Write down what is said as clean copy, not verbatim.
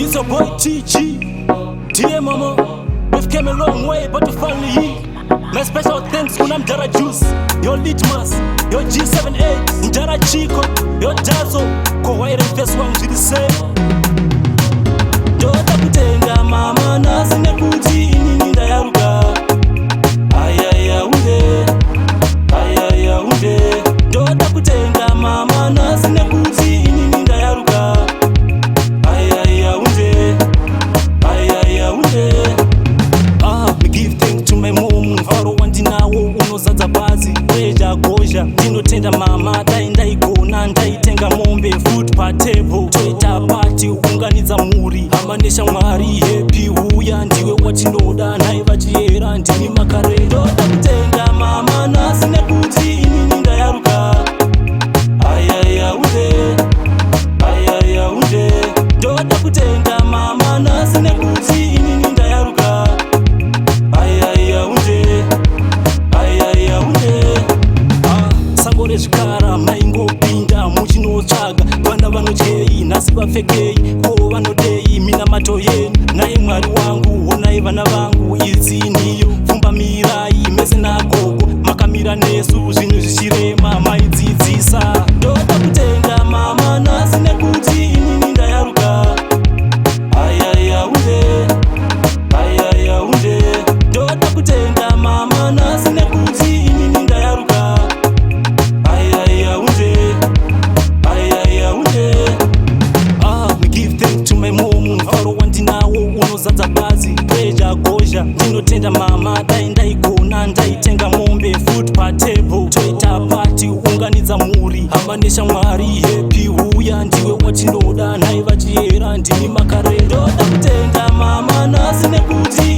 It's your boy TG. Dear mama, we've came a long way, but we finally here. My special thanks when I'm Jara Juice, your Litmus, your G78, Jara Chico, your Dazo, Kowaire Face One to the same. Dota kutenga mama na sine kuti ininda yaruka. Ayaya unde, ayaya unde. Dota kutenga mama na sine kuti ininda yaruka. Ayaya unde, ayaya unde. Me give thanks to my mom, mvaro wandinawo unozadza bazi reja gozha ndinotenda mama dai ndaigona ndaitenga mombe food pa table toita party kuunganidza muri hama neshamwari happy uya ndiwe watinoda nai vachiyera ndini makare ndoda kutenga mama nasine kuti inini ndayaruka ayaya unde ayaya unde ndoda kutenga mama nasine kuti inini ndayaruka ayaya unde ayaya unde sango rezvikara maingopinda muchinotsvaga vana vanotyei nhasi vapfekei ko vanodei minamato yenu naye mwari wangu honai vana vangu idzi niyo pfumbamirai mese nagogo makamira nesu zvinhu zvichirema maidzidzisa ndoda kutenga mama nhasi nekuti inini ndayaruka ayaya unde ayaya unde ndoda kutenga mama nhasi nekuti inini ndayaruka ayaya unde ayaya unde. Me give thanks to my mom, mvaro wandinawo unozadza bazi reja gozha ndinotenda mama dai ndaigona ndaitenga mombe food pa table toita party unganidza muri hama neshamwari happy uya ndiwe watinoda nai vachiyera ndini makare ndoda kutenga mama nhasi nekuti